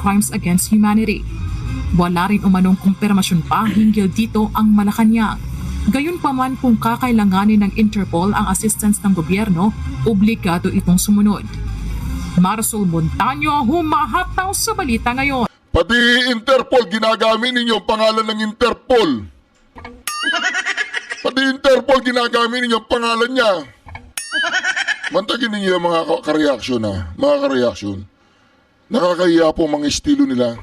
crimes against humanity. Wala rin umanong kumpirmasyon pa hinggil dito ang Malacanang. Gayunpaman kung kakailanganin ng Interpol ang assistance ng gobyerno, obligado itong sumunod. Marisol Montaño, humahataw sa balita ngayon. Pati Interpol, ginagamit ninyo ang pangalan ng Interpol. Pati Interpol, ginagamit ninyo ang pangalan niya. Mantagin ninyo yung mga kareaksyon ha. Mga kareaksyon. Nakakahiya po mga estilo nila.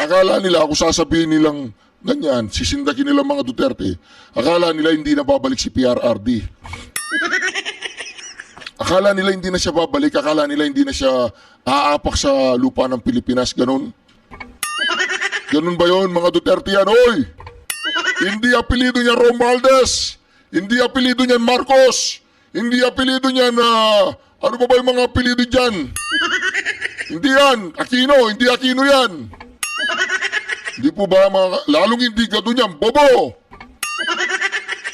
Akala nila kung sasabihin nilang ganyan, sisindakin nila mga Duterte, akala nila hindi na babalik si PRRD. Akala nila hindi na siya babalik, akala nila hindi na siya aapak sa lupa ng Pilipinas, ganun. Ganun ba yun mga Duterte yan? Oy! Hindi apelido niya Romualdez, hindi apelido niyan Marcos, hindi apelido niyan ano ba yung mga apelido dyan? Hindi yan, Aquino, hindi Aquino yan. Hindi po ba mga, lalong hindi ka doon yan, bobo!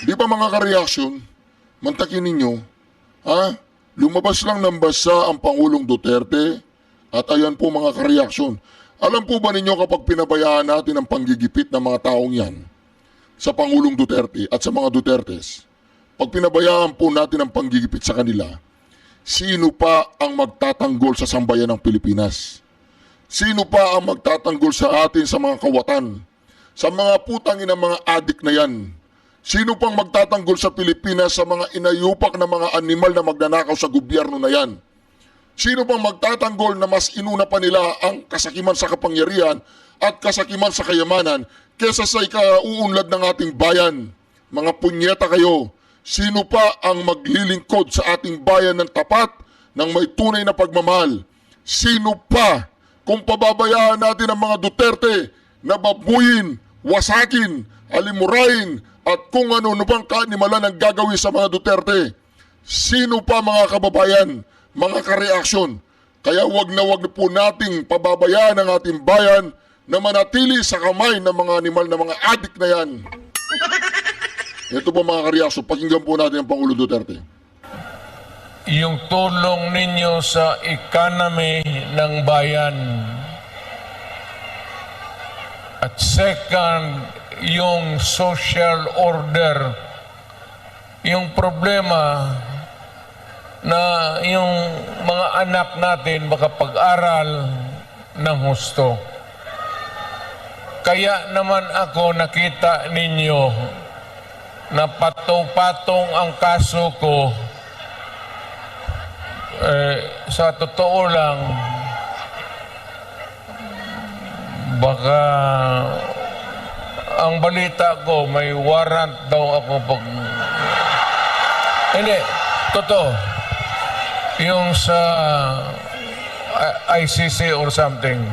Hindi pa mga kareaksyon, mantakin ninyo, ha? Lumabas lang ng basa ang Pangulong Duterte at ayan po mga kareaksyon. Alam po ba ninyo kapag pinabayaan natin ang panggigipit ng mga taong yan sa Pangulong Duterte at sa mga Dutertes, pag pinabayaan po natin ang panggigipit sa kanila, sino pa ang magtatanggol sa sambayan ng Pilipinas? Sino pa ang magtatanggol sa atin sa mga kawatan? Sa mga putangin ng mga adik na yan? Sino pang magtatanggol sa Pilipinas sa mga inayupak na mga animal na magnanakaw sa gobyerno na yan? Sino pang magtatanggol na mas inuna pa nila ang kasakiman sa kapangyarihan at kasakiman sa kayamanan kesa sa ikauunlad ng ating bayan? Mga punyeta kayo, sino pa ang maglilingkod sa ating bayan ng tapat ng may tunay na pagmamahal? Sino pa? Kung pababayaan natin ang mga Duterte na babuyin, wasakin, alimurain, at kung ano pang kaanimalan ang gagawin sa mga Duterte, sino pa mga kababayan, mga kareaksyon? Kaya wag na po nating pababayaan ang ating bayan na manatili sa kamay ng mga animal na mga adik na yan. Ito po mga kareaksyon, pakinggan po natin ang Pangulo Duterte. Yung tulong ninyo sa economy ng bayan. At second, yung social order. Yung problema na yung mga anak natin makapag-aral ng husto. Kaya naman ako nakita ninyo na patong-patong ang kaso ko. Sa totoo lang, baka ang balita ko may warrant daw ako pag... Hindi, totoo. Yung sa ICC or something.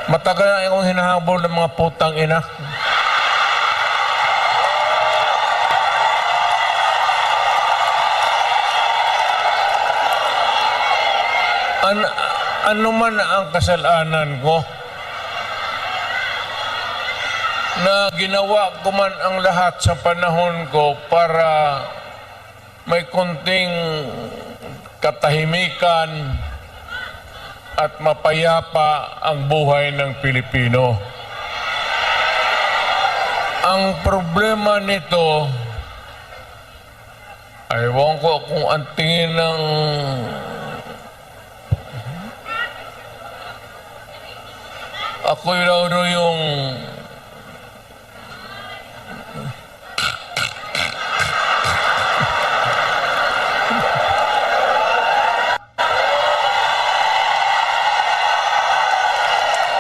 Matagal na akong hinahabol ng mga putang ina. Ano man ang kasalanan ko, na ginawa ko man ang lahat sa panahon ko para may konting katahimikan at mapayapa ang buhay ng Pilipino. Ang problema nito, ewan ko kung ang tingin ng ako yung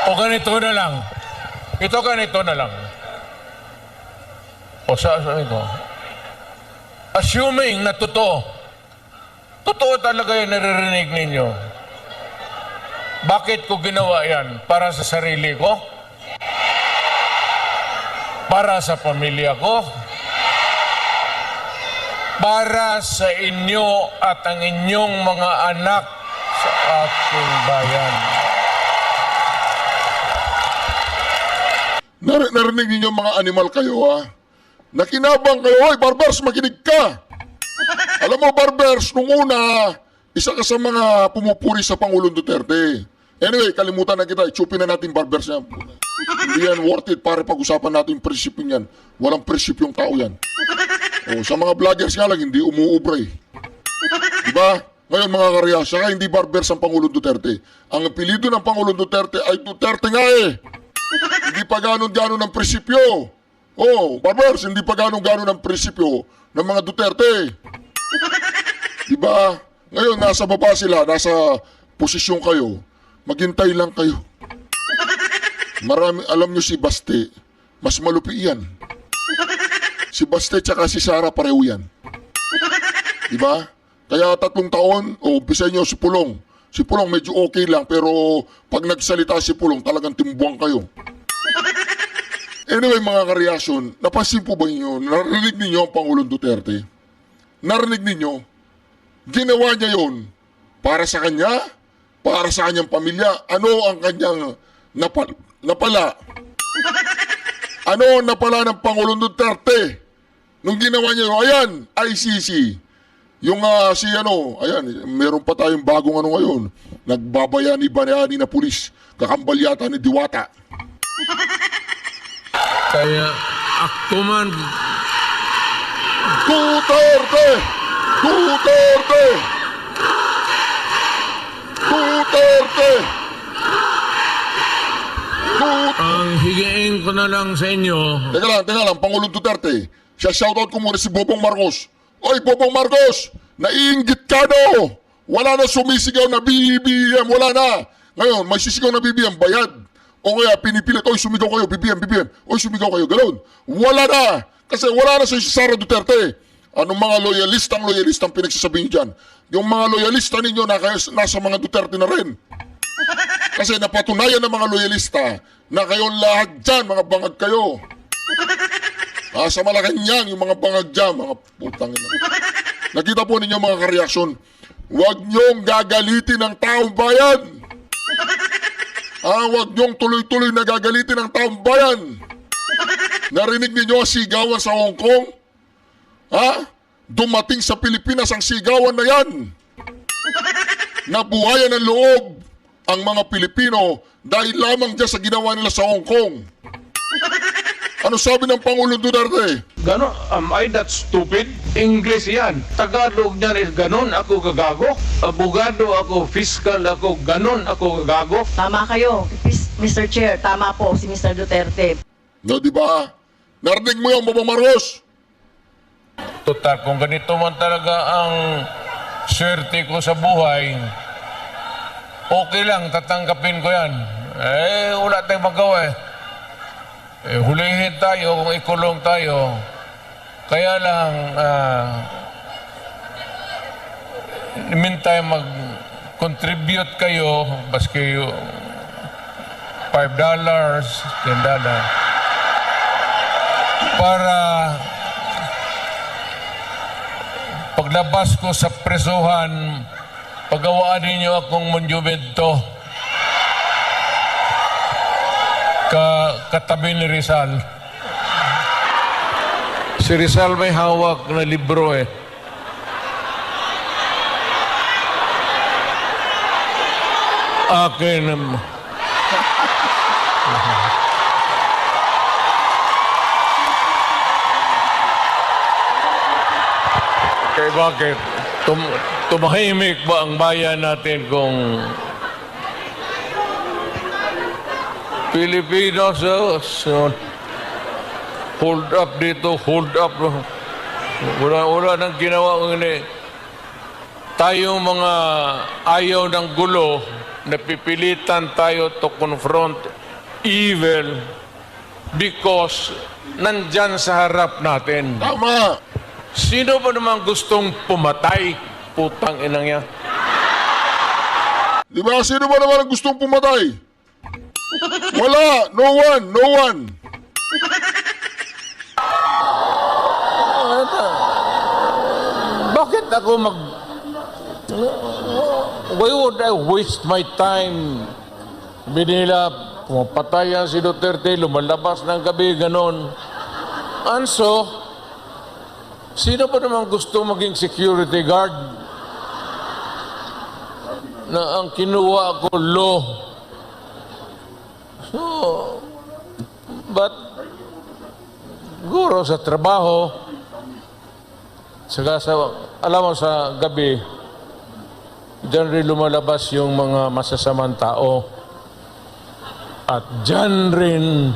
o ganito na lang. Ito ganito na lang. O sa ito. Assuming na totoo. Totoo talaga yung naririnig ninyo. Bakit ko ginawa yan? Para sa sarili ko? Para sa pamilya ko? Para sa inyo at ang inyong mga anak sa ating bayan. Narinig ninyo mga animal kayo ha? Nakinabang kayo, hoy Barbers, makinig ka! Alam mo Barbers, nung una, isa ka sa mga pumupuri sa Pangulong Duterte. Anyway, kalimutan na kita. Chupin na natin barbers niya. Hindi yan worth it para pag-usapan natin yung prinsipyo niyan. Walang prinsipyo yung tao yan. Sa mga vloggers nga lang, hindi umuubra eh. Diba? Ngayon mga karya, saka hindi barbers ang Pangulong Duterte. Ang apelido ng Pangulong Duterte ay Duterte nga eh. Hindi pa ganon-ganon ang prinsipyo. Barbers, hindi pa ganon-ganon ang prinsipyo ng mga Duterte. Diba? Ngayon, nasa baba sila, nasa posisyon kayo. Maghintay lang kayo. Marami, alam nyo si Baste, mas malupi yan. Si Baste tsaka si Sara pareho yan. Diba? Kaya 3 taon, umpisa nyo si Pulong. Si Pulong medyo okay lang, pero pag nagsalita si Pulong, talagang timbuang kayo. Anyway mga kareaksyon, napansin po ba ninyo, narinig ninyo ang Pangulong Duterte? Narinig ninyo? Ginawa niya yon para sa kanya, para sa kanyang pamilya. Ano ang kanyang napala? Ano ang napala ng Pangulong Duterte? Nung ginawa niya yun, ayan, ICC. Yung ayan, meron pa tayong bagong ngayon. Nagbabayani-bayani na pulis. Kakambal yata ni Diwata. Kaya ako man, Duterte! Duterte! Duterte! ang higiin ko na lang sa inyo, Teka lang, Pangulong Duterte. Siya shoutout ko muna si Bobong Marcos. Oy, Bobong Marcos! Naiinggit ka no! Wala na sumisigaw na BBM, wala na! Ngayon, may sisigaw na BBM, bayad. O kaya pinipilit, oy, sumigaw kayo, BBM. Oy, sumigaw kayo, ganoon. Wala na! Kasi wala na si Sara Duterte. Anong mga loyalistang pinagsasabihin dyan? Yung mga loyalista ninyo nasa mga Duterte na rin. Kasi napatunayan ng mga loyalista na kayong lahat dyan, mga bangag kayo. Sa Malacanang, yung mga bangag dyan, mga putang ina. Nakita po ninyo mga kareaksyon, huwag niyong gagalitin ang taong bayan. Huwag niyong tuloy-tuloy na gagalitin ang taong bayan. Narinig ninyo ang sigawan sa Hong Kong? Dumating sa Pilipinas ang sigawan na yan. Nabuhayan ng loob ang mga Pilipino dahil lamang dyan sa ginawa nila sa Hong Kong. Ano sabi ng Pangulong Duterte? Ganon, am I that stupid? English yan. Tagalog niyan is ganon ako gagago. Abogado ako, fiscal ako, ganon ako gagago. Tama kayo, Mr. Chair. Tama po si Mr. Duterte. No, di ba? Narinig mo yung Bobong Marcos? Total, kung ganito man talaga ang swerte ko sa buhay, okay lang, tatanggapin ko yan. Wala tayong magawa eh. Hulihin tayo kung ikulong tayo. Kaya lang, in the meantime, mag-contribute kayo, baski $5, $10, para paglabas ko sa presuhan, pagawaan ninyo akong monumento katabi ni Rizal. Si Rizal may hawak na libro eh. Akin. Kaya bakit? Tumahimik ba ang bayan natin kung Pilipinos, hold up dito, hold up. Wala nang ginawa ini. Tayong mga ayaw ng gulo, napipilitan tayo to confront evil because nandyan sa harap natin. Tama! Sino ba naman gustong pumatay? Putang inang yan. Di ba? Sino ba naman ang gustong pumatay? Wala! No one! Bakit ako why would I waste my time? Binila, pumapatayan si Duterte, lumalabas ng gabi, ganon. Anso, sino pa naman gusto maging security guard? Na ang kinuha ko law But, siguro sa trabaho, saka sa, alam mo sa gabi, diyan rin lumalabas yung mga masasamang tao. At diyan rin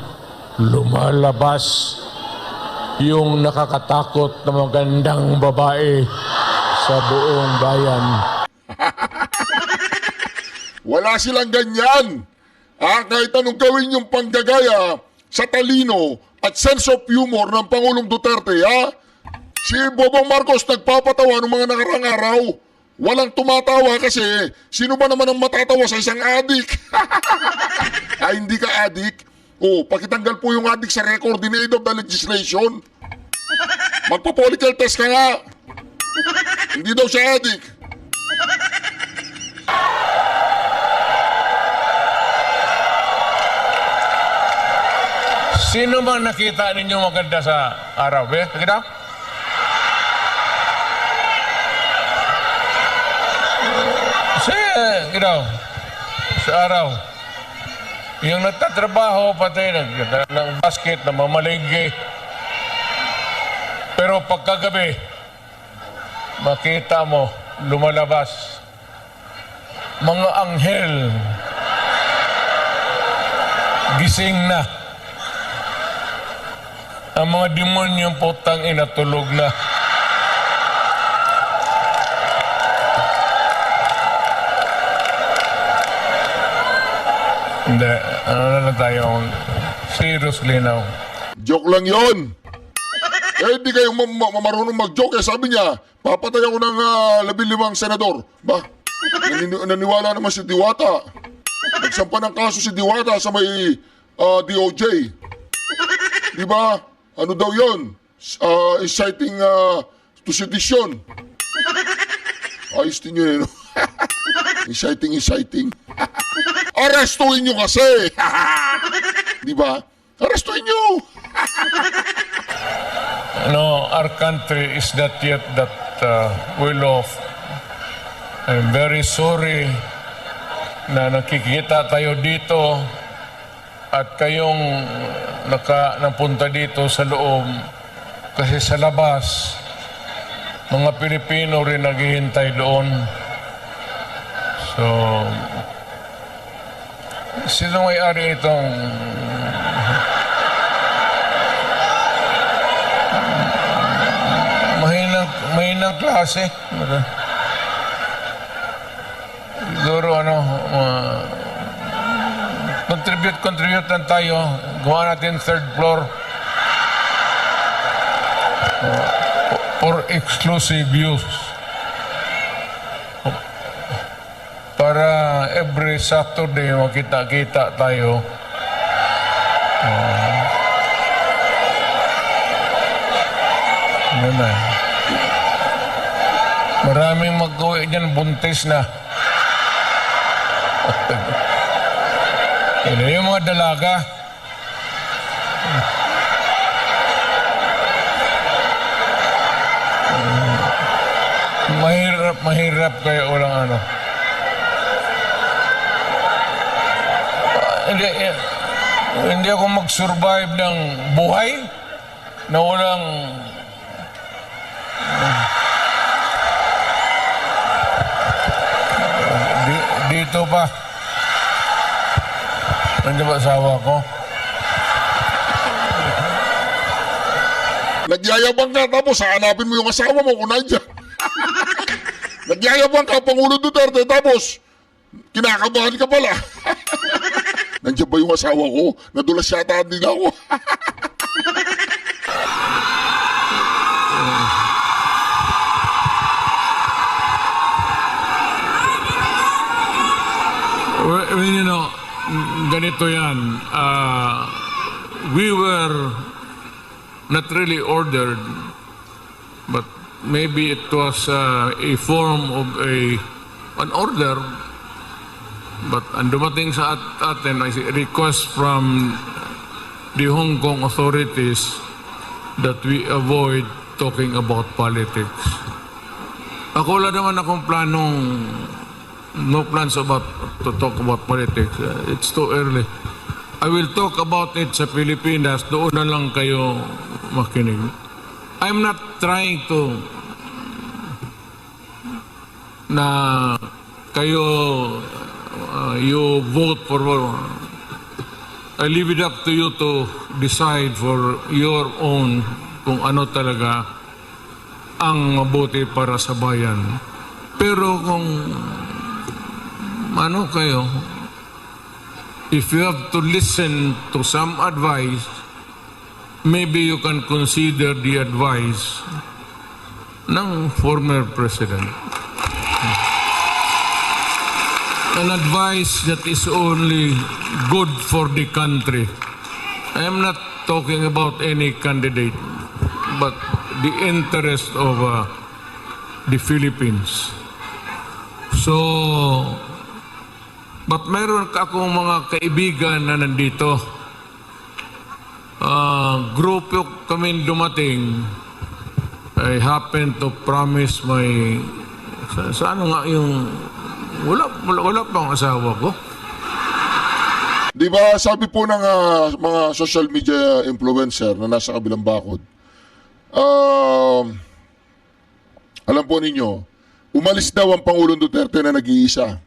lumalabas yung nakakatakot na magandang babae sa buong bayan. Wala silang ganyan. Kahit anong gawin yung panggagaya sa talino at sense of humor ng Pangulong Duterte, Si Bobong Marcos nagpapatawa ng mga nakarang araw. Walang tumatawa kasi sino ba naman ang matatawa sa isang adik? Hindi ka adik? Pakitanggal po yung adik sa record in aid of the legislation. Magpo-political test ka nga. Hindi daw siya adik. Sino bang nakita ninyo maganda sa araw? Nakita? Sa araw. Yung nagtatrabaho, pati ng basket, na mamalinggi. Pero pagkagabi, makita mo, lumalabas. Mga anghel. Gising na. Ang mga demonyong putang inatulog na. Hindi. Ano na tayo? Seriously now. Joke lang yon. Hindi kayo marunong mag-joke. Sabi niya, papatay ako ng 15 senador. Ba? Naniwala naman si Diwata. Nagsampa ng kaso si Diwata sa may DOJ. Di ba? Ano daw yon? Inciting to sedition. Ayos din yun, no? Inciting. Arestuin nyo kasi! Di ba? Arestuin nyo! No, our country is not yet that well off. I'm very sorry na nakikita tayo dito at kayong napunta dito sa loob kasi sa labas mga Pilipino rin naghihintay doon. So, sino may-ari itong mahinang klase? Siguro contribute lang tayo. Gawa natin third floor for exclusive use. Para every Saturday makita-kita tayo. Maraming mag-uwi dyan, buntis na. Yung mga dalaga. Mahirap kayo walang Hindi ako mag-survive ng buhay na walang dito pa. Nandiyan ba asawa ko? Nagyayabang ka tapos hanapin mo yung asawa mo kung nandiyan. Nagyayabang ka, Pangulo Duterte, tapos kinakabahan ka pala. Nandiyan ba yung asawa ko? Nadulas yata din ako. Well, ganito yan. We were not really ordered, but maybe it was a form of an order. But ang dumating sa atin ay request from the Hong Kong authorities that we avoid talking about politics. Ako wala naman akong no plans to talk about politics. It's too early. I will talk about it sa Pilipinas, doon na lang kayo makinig. I'm not trying to na kayo you vote for I leave it up to you to decide for your own kung ano talaga ang mabuti para sa bayan. Pero kung ano kayo, if you have to listen to some advice, maybe you can consider the advice ng former president. An advice that is only good for the country. I am not talking about any candidate, but the interest of the Philippines. So, but meron akong mga kaibigan na nandito. Grupo kami dumating. I happen to promise my... Sa ano nga yung... Wala pang asawa ko. Di ba sabi po ng mga social media influencer na nasa kabilang bakod, alam po ninyo, umalis daw ang Pangulong Duterte na nag-iisa.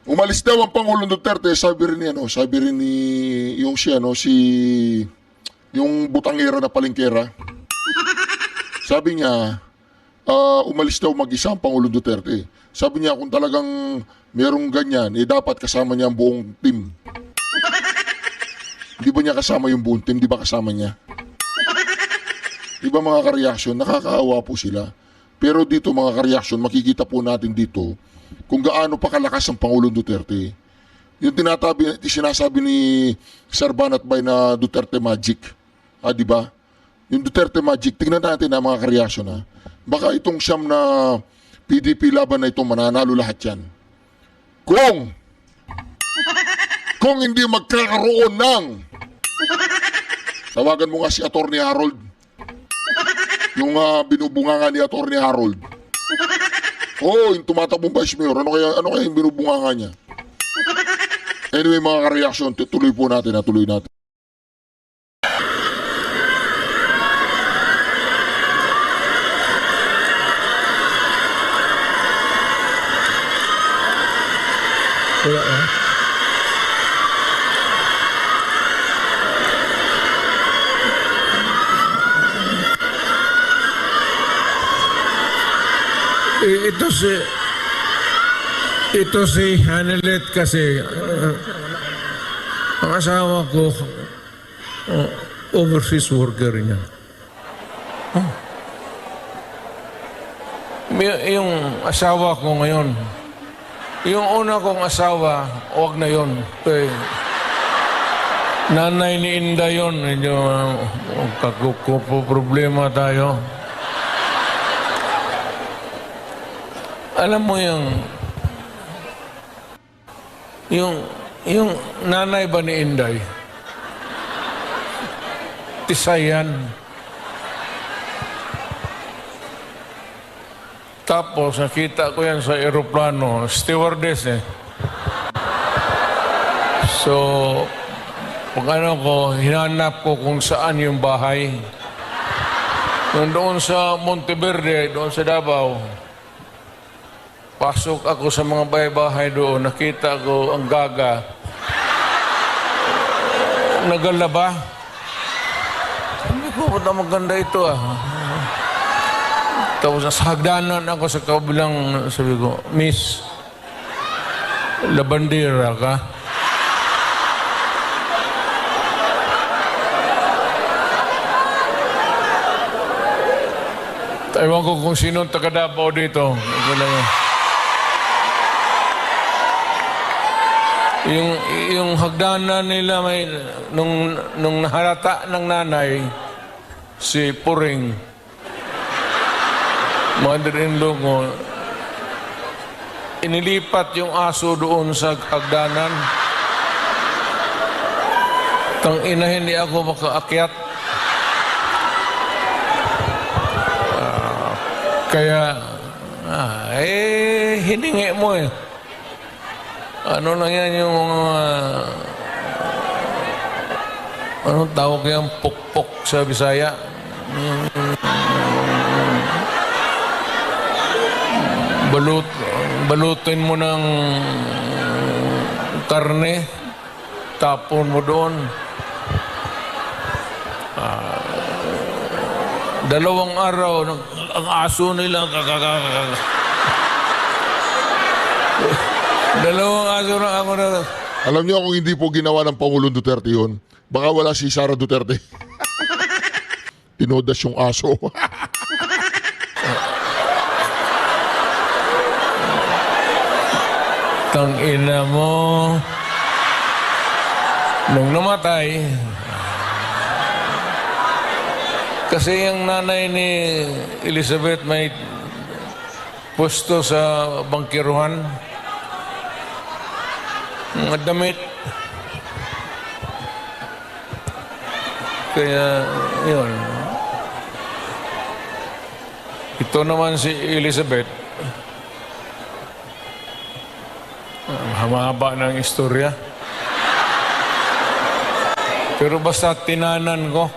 Umalis daw ang Pangulong Duterte, sabi rin ni yung siya, yung butangera na palengkera. Sabi niya, umalis daw mag-isa ang Pangulong Duterte. Sabi niya, kung talagang merong ganyan, dapat kasama niya ang buong team. Di ba niya kasama yung buong team? Di ba kasama niya? Di ba mga kareaksyon? Nakakaawa po sila. Pero dito mga kareaksyon, makikita po natin dito kung gaano pa kalakas ang Pangulong Duterte. Yung sinasabi ni Sir Banat Bay na Duterte Magic. Di ba? Yung Duterte Magic, tingnan natin na mga kareaksyon. Baka itong siyam na PDP laban na ito, mananalo lahat yan. Kung hindi magkakaroon ng, tawagan mo nga si Atty. Harold, yung binubunganga ni Atty. Harold. Yung tumatakbong Vice Mayor, ano kaya yung binubunganga niya? Anyway mga ka-reaction, tuloy po natin. Ito si Hanelet kasi ang asawa ko overseas worker niya. Yung asawa ko ngayon, yung una kong asawa, wag na yun. Nanay ni Inda yun, medyo problema tayo. Alam mo yung nanay ba ni Inday? Tisayan. Tapos nakita ko yan sa aeroplano, stewardess So, pag hinanap ko kung saan yung bahay. Doon sa Monteverde, doon sa Davao, pasok ako sa mga bahay-bahay doon, nakita ko ang gaga. Nagalaba. Sabi ko, ba't maganda ito Tapos sa hagdanan ako sa kabilang, sabi ko, Miss, labandera ka? Ewan ko kung sino taga Davao dito. Yung hagdanan nila may nung naharata ng nanay si Puring, mother-in-law ko, inilipat yung aso doon sa hagdanan. Tang ina, hindi ako makaakyat. Kaya hiningi mo Ano lang yan yung anong tawag yan? Pukpok sa Bisaya. Balutin mo ng karne, tapon mo doon. Dalawang araw, ang aso nila, dalawang aso na ako na. Alam niyo kung hindi po ginawa ng Pangulong Duterte yun, baka wala si Sara Duterte. Tinodas yung aso. Tang ina mo. Nung namatay, kasi yung nanay ni Elizabeth may pwesto sa bangkiruhan. Mga damit. Kaya, yun. Ito naman si Elizabeth. Mahaba ng istorya. Pero basta tinanan ko.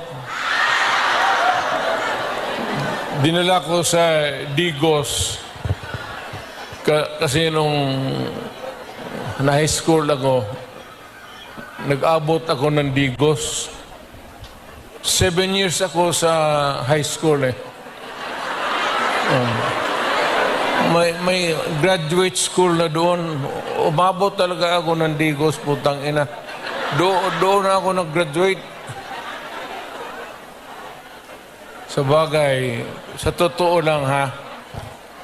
Dinala ko sa Digos. Kasi nung na high school ako, nag-abot ako ng Digos. 7 years ako sa high school eh. May graduate school na doon. Umabot talaga ako ng Digos, putang ina. Doon ako nag-graduate. Sa bagay, sa totoo lang ha,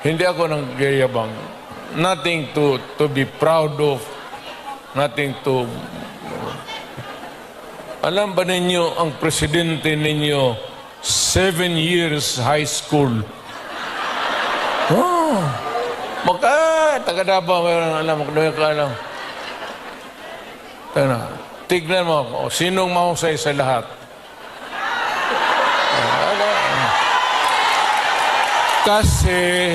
hindi ako nangyayabang. Nothing to be proud of. Nothing to... Alam ba ninyo, ang presidente ninyo, 7 years high school. Oh, taga-Davao, alam mo, ka alam. Tignan mo ako, sinong mahusay sa lahat? Kasi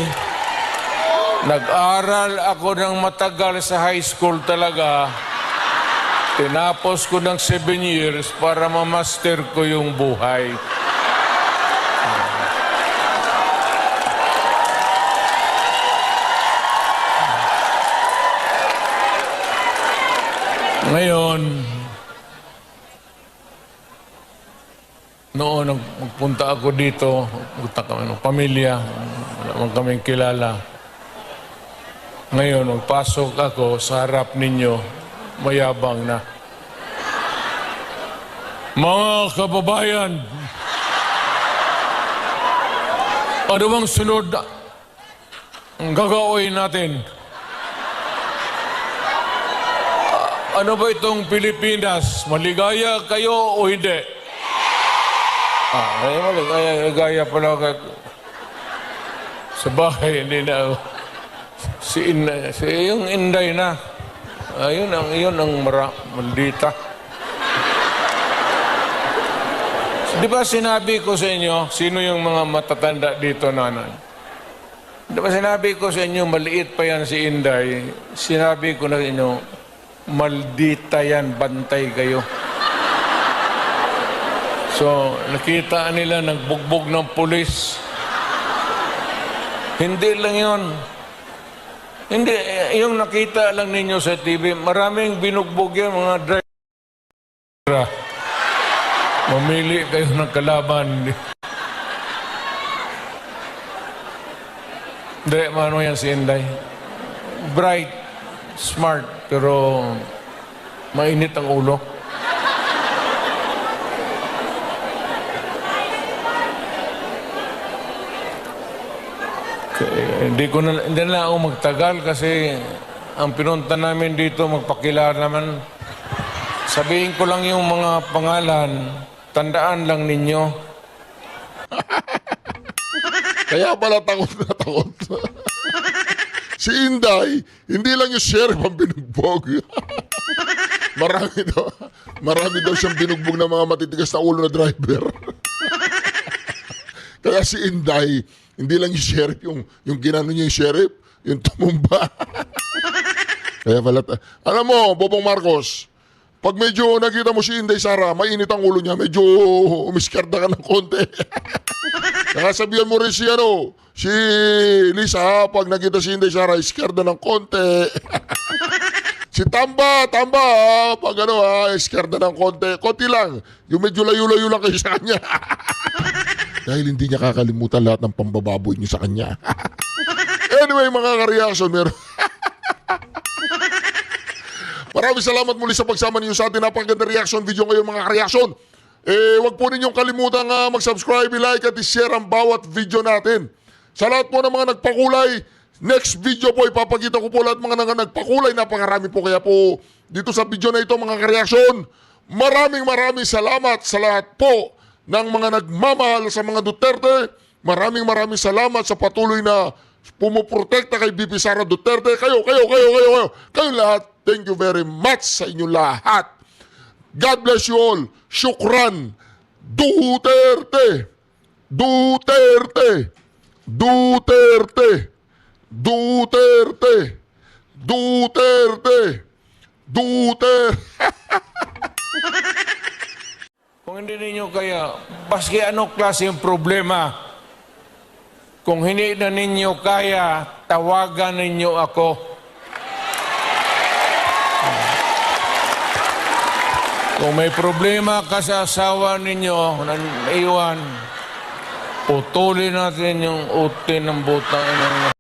nag-aral ako ng matagal sa high school talaga. Tinapos ko ng 7 years para ma-master ko yung buhay. Ngayon, noon nagpunta ako dito, magpunta kami ng pamilya, wala man kaming kilala. Ngayon, magpasok ako sa harap ninyo, mayabang na. Mga kababayan, ano bang sunod ang gagawin natin? Ano ba itong Pilipinas? Maligaya kayo o hindi? Maligaya pala ka. Sa bahay, hindi na. Yung Inday na. Yun ang maldita. Di ba sinabi ko sa inyo, sino yung mga matatanda dito nanan? Di ba sinabi ko sa inyo, maliit pa yan si Inday? Sinabi ko na sa inyo, maldita yan, bantay kayo. So, nakita nila nagbugbog ng pulis. Hindi lang yun. Hindi, yung nakita lang ninyo sa TV, maraming binugbog yan, mga driver. Mamili kayo ng kalaban. Hindi, mano yan si Inday. Bright, smart, pero mainit ang ulo. Hindi na ako magtagal kasi ang pinunta namin dito magpakilala naman. Sabihin ko lang yung mga pangalan, tandaan lang ninyo. Kaya pala takot na takot. Si Inday, hindi lang yung sheriff ang binugbog. Marami daw siyang binugbog ng mga matitigas na ulo na driver. Kaya si Inday, hindi lang yung sheriff, yung ginano niya yung sheriff, yung tumumba. Kaya pala, alam mo, Bobong Marcos, pag medyo nakita mo si Inday Sara, mainit ang ulo niya, medyo umiskarda ka ng konti. Nakasabihan mo rin si Lisa, pag nakita si Inday Sara, iskarda ng konti. Si Tamba, pag iskarda ng konti lang. Yung medyo layo-layo lang kayo sa kanya. Dahil hindi niya kakalimutan lahat ng pambababoy niyo sa kanya. Anyway, mga ka-reaction, meron. Maraming salamat muli sa pagsama niyo sa ating napakagandang reaction video ngayon, mga ka-reaction. Huwag po ninyong kalimutan mag-subscribe, like at i-share ang bawat video natin. Sa lahat po ng mga nagpakulay, next video po ipapakita ko po lahat mga nagpakulay. Napakarami po, kaya po dito sa video na ito, mga ka-reaction, maraming salamat sa lahat po ng mga nagmamahal sa mga Duterte. Maraming salamat sa patuloy na pumuprotekta kay BP Sara Duterte. Kayo lahat, thank you very much sa inyo lahat. God bless you all. Shukran. Duterte. Duterte. Duterte. Duterte. Duterte. Duterte. Kung hindi ninyo kaya, baski ano klase yung problema, kung hindi na ninyo kaya, tawagan ninyo ako. Kung may problema ka sa asawa ninyo, iwan, putulin natin yung utin ng butang.